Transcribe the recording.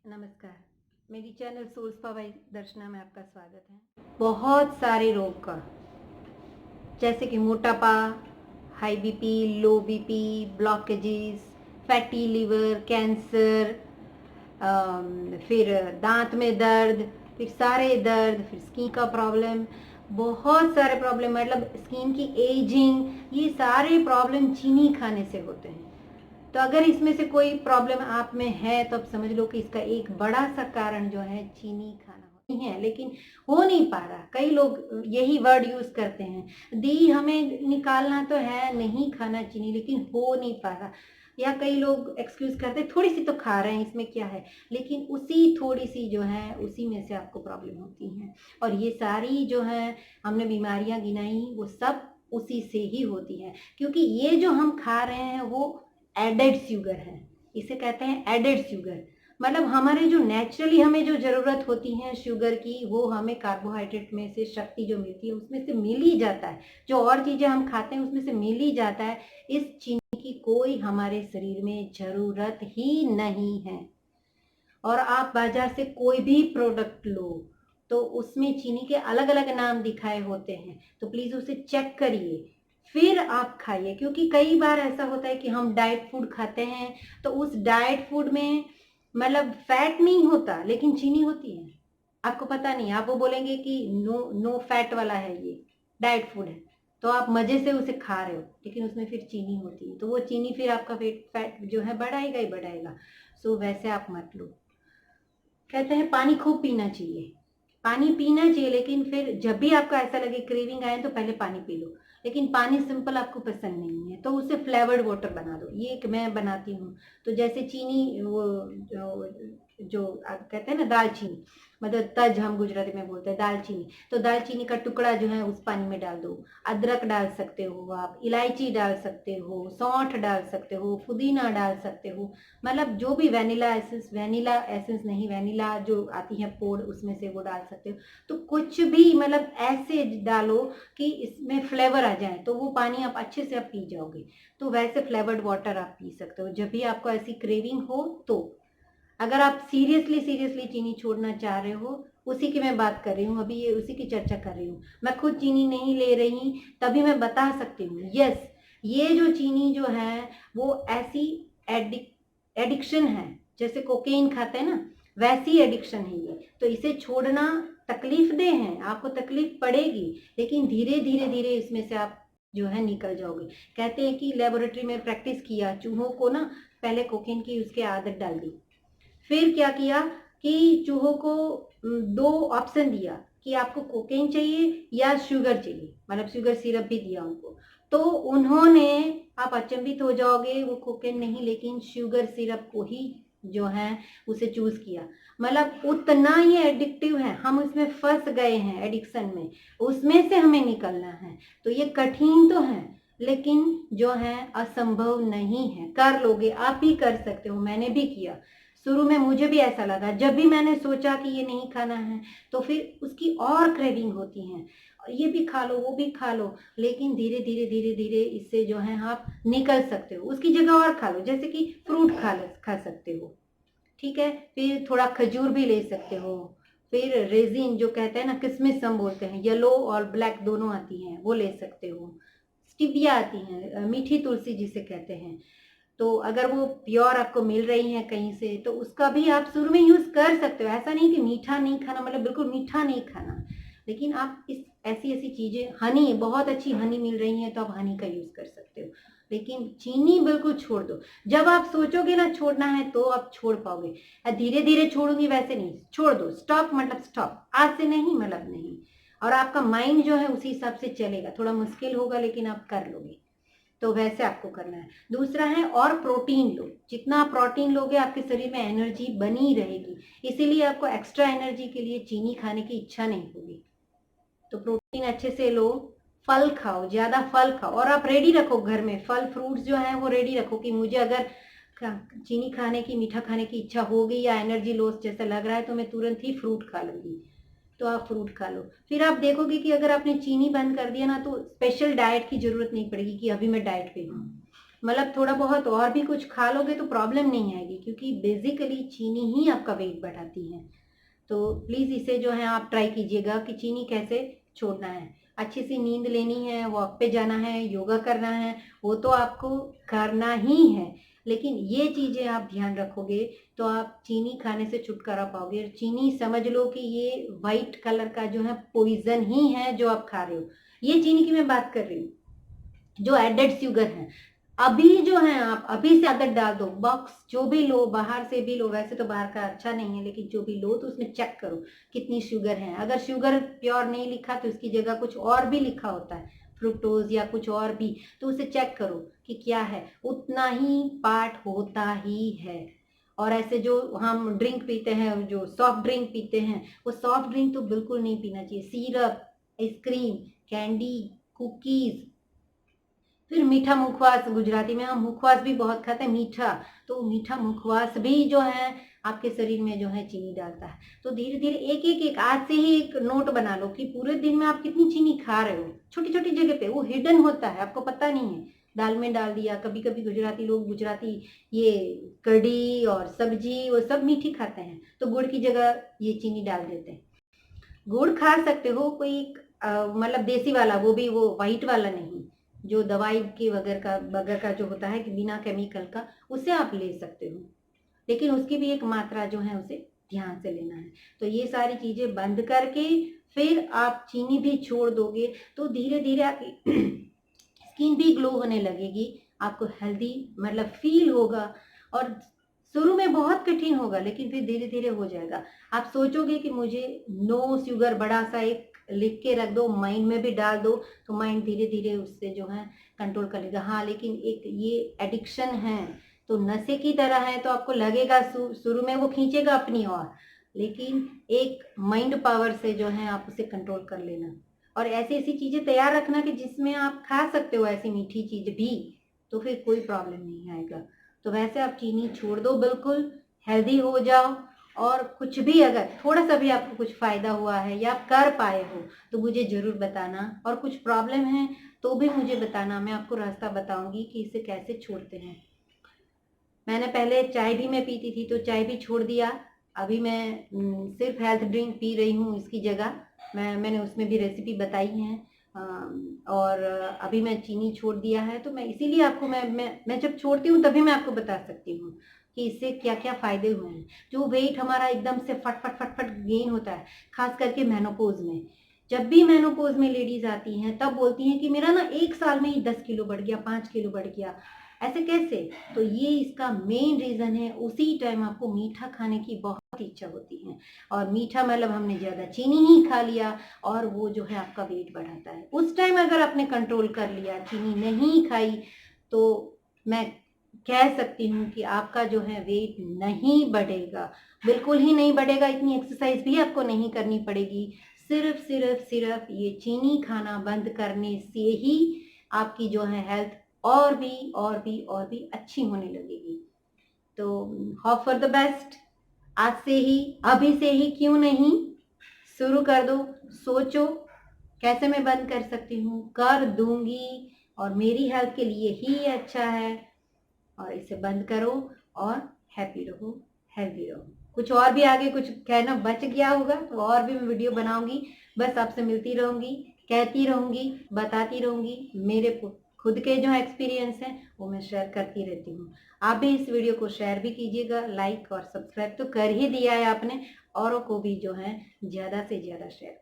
नमस्कार, मेरी channel souls bye दर्शना में आपका स्वागत है। बहुत सारे रोग का जैसे कि मोटापा, हाई बीपी, लो BP, blockages, fatty liver, cancer, फिर दांत में दर्द, फिर सारे दर्द, फिर स्किन का प्रॉब्लम, बहुत सारे प्रॉब्लम मतलब स्किन की एजिंग, ये सारे प्रॉब्लम चीनी खाने से होते हैं। तो अगर इसमें से कोई प्रॉब्लम आप में है तो आप समझ लो कि इसका एक बड़ा सा कारण जो है चीनी खाना नहीं है, लेकिन हो नहीं पा रहा। कई लोग यही वर्ड यूज करते हैं, दी हमें निकालना तो है, नहीं खाना चीनी, लेकिन हो नहीं पा रहा। या कई लोग एक्सक्यूज करते हैं थोड़ी सी तो खा रहे हैं, इसमें क्या है, लेकिन उसी थोड़ी सी जो है उसी में से आपको प्रॉब्लम होती है। और ये सारी जो है हमने बीमारियां गिनाई वो सब उसी से ही होती है, क्योंकि ये जो हम खा रहे हैं वो एडेड शुगर है। इसे कहते हैं एडेड शुगर, मतलब हमारे जो नेचुरली हमें जो जरूरत होती है शुगर की, वो हमें कार्बोहाइड्रेट में से शक्ति जो मिलती है उसमें से मिल ही जाता है। जो और चीजें हम खाते हैं उसमें से मिल ही जाता है। इस चीनी की कोई हमारे शरीर में जरूरत ही नहीं है। और आप बाजार से कोई भी प्रोडक्ट लो तो उसमें चीनी के अलग अलग नाम दिखाए होते हैं, तो प्लीज उसे चेक करिए फिर आप खाइए। क्योंकि कई बार ऐसा होता है कि हम डाइट फूड खाते हैं तो उस डाइट फूड में मतलब फैट नहीं होता लेकिन चीनी होती है, आपको पता नहीं। आप वो बोलेंगे कि नो नो फैट वाला है, ये डाइट फूड है, तो आप मजे से उसे खा रहे हो, लेकिन उसमें फिर चीनी होती है, तो वो चीनी फिर आपका फैट जो है बढ़ाएगा ही बढ़ाएगा। सो वैसे आप मत लो। कहते हैं पानी खूब पीना चाहिए, पानी पीना चाहिए, लेकिन फिर जब भी आपको ऐसा लगे क्रेविंग आए तो पहले पानी पी लो। लेकिन पानी सिंपल आपको पसंद नहीं है तो उसे फ्लेवर्ड वाटर बना दो। ये एक मैं बनाती हूँ। तो जैसे चीनी वो जो आप कहते हैं ना दालचीनी, मतलब तज हम गुजराती में बोलते हैं दालचीनी, तो दालचीनी का टुकड़ा जो है उस पानी में डाल दो। अदरक डाल सकते हो आप, इलायची डाल सकते हो, सौंठ डाल सकते हो, पुदीना डाल सकते हो, मतलब जो भी वैनिला एसेंस नहीं, वैनिला जो आती है पोड उसमें से वो डाल सकते हो। तो कुछ भी मतलब ऐसे डालो कि इसमें फ्लेवर आ जाए, तो वो पानी आप अच्छे से आप पी जाओगे। तो वैसे फ्लेवर्ड वाटर आप पी सकते हो जब भी आपको ऐसी क्रेविंग हो। तो अगर आप सीरियसली चीनी छोड़ना चाह रहे हो, उसी की मैं बात कर रही हूँ अभी, ये उसी की चर्चा कर रही हूँ। मैं खुद चीनी नहीं ले रही तभी मैं बता सकती हूँ। यस, ये जो चीनी जो है वो ऐसी एडिक्शन है, जैसे कोकेन खाते हैं ना, वैसी एडिक्शन है ये। तो इसे छोड़ना तकलीफ दे है, आपको तकलीफ पड़ेगी, लेकिन धीरे धीरे धीरे इसमें से आप जो है निकल जाओगे। कहते हैं कि लेबोरेटरी में प्रैक्टिस किया, चूहों को ना पहले कोकेन की उसके आदत डाल दी, फिर क्या किया कि चूहों को दो ऑप्शन दिया कि आपको कोकेन चाहिए या शुगर चाहिए, मतलब शुगर सिरप भी दिया उनको। तो उन्होंने, आप अचंभित हो जाओगे, वो कोकेन नहीं लेकिन शुगर सिरप को ही जो है उसे चूज किया। मतलब उतना ही एडिक्टिव है, हम उसमें फंस गए हैं एडिक्शन में, उसमें से हमें निकलना है। तो ये कठिन तो है लेकिन जो है असंभव नहीं है, कर लोगे, आप भी कर सकते हो, मैंने भी किया। शुरू में मुझे भी ऐसा लगा, जब भी मैंने सोचा कि ये नहीं खाना है तो फिर उसकी और क्रेविंग होती है, ये भी खा लो वो भी खा लो, लेकिन धीरे धीरे धीरे धीरे इससे जो है आप निकल सकते हो। उसकी जगह और खा लो, जैसे कि फ्रूट खा सकते हो, ठीक है, फिर थोड़ा खजूर भी ले सकते हो, फिर रेजिन जो कहते हैं ना, किशमिश हम बोलते हैं, येलो और ब्लैक दोनों आती हैं, वो ले सकते हो। स्टिविया आती है, मीठी तुलसी जिसे कहते हैं, तो अगर वो प्योर आपको मिल रही है कहीं से तो उसका भी आप शुरू में यूज कर सकते हो। ऐसा नहीं कि मीठा नहीं खाना, मतलब बिल्कुल मीठा नहीं खाना, लेकिन आप इस ऐसी ऐसी चीजें, हनी, बहुत अच्छी हनी मिल रही है तो आप हनी का यूज कर सकते हो, लेकिन चीनी बिल्कुल छोड़ दो। जब आप सोचोगे ना छोड़ना है तो आप छोड़ पाओगे। धीरे धीरे छोड़ूंगी वैसे नहीं, छोड़ दो, स्टॉप मतलब स्टॉप, आज से नहीं मतलब नहीं। और आपका माइंड जो है उसी हिसाब से चलेगा, थोड़ा मुश्किल होगा लेकिन आप कर लोगे। तो वैसे आपको करना है। दूसरा है और प्रोटीन लो, जितना आप प्रोटीन लोगे आपके शरीर में एनर्जी बनी रहेगी, इसीलिए आपको एक्स्ट्रा एनर्जी के लिए चीनी खाने की इच्छा नहीं होगी। तो प्रोटीन अच्छे से लो, फल खाओ, ज्यादा फल खाओ, और आप रेडी रखो घर में फल फ्रूट्स जो है वो रेडी रखो कि मुझे अगर चीनी खाने की, मीठा खाने की इच्छा होगी या एनर्जी लॉस जैसा लग रहा है तो मैं तुरंत ही फ्रूट खा लूंगी, तो आप फ्रूट खा लो। फिर आप देखोगे कि अगर आपने चीनी बंद कर दिया ना तो स्पेशल डाइट की जरूरत नहीं पड़ेगी कि अभी मैं डाइट पे हूँ। मतलब थोड़ा बहुत और भी कुछ खा लोगे तो प्रॉब्लम नहीं आएगी, क्योंकि बेसिकली चीनी ही आपका वेट बढ़ाती है। तो प्लीज़ इसे जो है आप ट्राई कीजिएगा कि चीनी कैसे छोड़ना है। अच्छी सी नींद लेनी है, वॉक पे जाना है, योगा करना है, वो तो आपको करना ही है, लेकिन ये चीज़ें आप ध्यान रखोगे तो आप चीनी खाने से छुटकारा पाओगे। और चीनी समझ लो कि ये वाइट कलर का जो है पॉइजन ही है जो आप खा रहे हो। ये चीनी की मैं बात कर रही हूँ, जो एडेड शुगर है। अभी जो है आप अभी से आदत डाल दो, बॉक्स जो भी लो, बाहर से भी लो, वैसे तो बाहर का अच्छा नहीं है, लेकिन जो भी लो तो उसमें चेक करो कितनी शुगर है। अगर शुगर प्योर नहीं लिखा तो उसकी जगह कुछ और भी लिखा होता है, फ्रुक्टोज या कुछ और भी, तो उसे चेक करो कि क्या है। उतना ही पार्ट होता ही है। और ऐसे जो हम ड्रिंक पीते हैं, जो सॉफ्ट ड्रिंक पीते हैं, वो सॉफ्ट ड्रिंक तो बिल्कुल नहीं पीना चाहिए। सिरप, आइसक्रीम, कैंडी, कुकीज, फिर मीठा मुखवास, गुजराती में हम मुखवास भी बहुत खाते हैं, मीठा। तो मीठा मुखवास भी जो है आपके शरीर में जो है चीनी डालता है। तो धीरे धीरे एक एक एक आज से ही एक नोट बना लो कि पूरे दिन में आप कितनी चीनी खा रहे हो। छोटी छोटी जगह पे वो हिडन होता है, आपको पता नहीं है। दाल में डाल दिया, कभी कभी गुजराती लोग, गुजराती ये कढ़ी और सब्जी वो सब मीठी खाते हैं, तो गुड़ की जगह ये चीनी डाल देते हैं। गुड़ खा सकते हो, कोई मतलब देसी वाला, वो भी वो वाइट वाला नहीं, जो दवाई के बगैर का जो होता है कि बिना केमिकल का, उसे आप ले सकते हो, लेकिन उसकी भी एक मात्रा जो है उसे ध्यान से लेना है। तो ये सारी चीजें बंद करके फिर आप चीनी भी छोड़ दोगे तो धीरे धीरे आपकी स्किन भी ग्लो होने लगेगी, आपको हेल्दी मतलब फील होगा। और शुरू में बहुत कठिन होगा, लेकिन फिर धीरे धीरे हो जाएगा। आप सोचोगे कि मुझे नो शुगर बड़ा सा एक लिख के रख दो, माइंड में भी डाल दो, तो माइंड धीरे धीरे उससे जो है कंट्रोल कर लेगा। हाँ, लेकिन एक ये एडिक्शन है, तो नशे की तरह है, तो आपको लगेगा शुरू में वो खींचेगा अपनी ओर, लेकिन एक माइंड पावर से जो है आप उसे कंट्रोल कर लेना। और ऐसी ऐसी चीजें तैयार रखना कि जिसमें आप खा सकते हो ऐसी मीठी चीज भी, तो फिर कोई प्रॉब्लम नहीं आएगा। तो वैसे आप चीनी छोड़ दो, बिल्कुल हेल्दी हो जाओ। और कुछ भी अगर थोड़ा सा भी आपको कुछ फायदा हुआ है या आप कर पाए हो तो मुझे जरूर बताना, और कुछ प्रॉब्लम है तो भी मुझे बताना, मैं आपको रास्ता बताऊंगी कि इसे कैसे छोड़ते हैं। मैंने पहले चाय भी मैं पीती थी, तो चाय भी छोड़ दिया। अभी मैं सिर्फ हेल्थ ड्रिंक पी रही हूँ इसकी जगह। मैंने उसमें भी रेसिपी बताई है। और अभी मैं चीनी छोड़ दिया है, तो मैं इसीलिए आपको मैं जब छोड़ती हूँ तभी मैं आपको बता सकती हूँ कि इससे क्या क्या फायदे हुए हैं। जो वेट हमारा एकदम से फट फट फट फट गेन होता है, खास करके मेनोपॉज में। जब भी मेनोपॉज में लेडीज आती हैं तब बोलती हैं कि मेरा ना 1 साल में ही 10 किलो बढ़ गया, 5 किलो बढ़ गया। ऐसे कैसे? तो ये इसका मेन रीजन है, उसी टाइम आपको मीठा खाने की बहुत इच्छा होती है, और मीठा मतलब हमने ज्यादा चीनी ही खा लिया, और वो जो है आपका वेट बढ़ाता है। उस टाइम अगर आपने कंट्रोल कर लिया, चीनी नहीं खाई, तो मैं कह सकती हूँ कि आपका जो है वेट नहीं बढ़ेगा, बिल्कुल ही नहीं बढ़ेगा। इतनी एक्सरसाइज भी आपको नहीं करनी पड़ेगी। सिर्फ ये चीनी खाना बंद करने से ही आपकी जो है हेल्थ और भी अच्छी होने लगेगी। तो होप फॉर द बेस्ट। आज से ही, अभी से ही क्यों नहीं, शुरू कर दो। सोचो कैसे मैं बंद कर सकती हूँ, कर दूंगी, और मेरी हेल्थ के लिए ही ये अच्छा है। और इसे बंद करो और हैप्पी रहो, हेल्दी रहो। कुछ और भी आगे कुछ कहना बच गया होगा तो और भी मैं वीडियो बनाऊंगी। बस आपसे मिलती रहूंगी, कहती रहूंगी, बताती रहूंगी। मेरे खुद के जो एक्सपीरियंस हैं वो मैं शेयर करती रहती हूँ। आप भी इस वीडियो को शेयर भी कीजिएगा, लाइक और सब्सक्राइब तो कर ही दिया है आपने, औरों को भी जो है ज़्यादा से ज़्यादा शेयर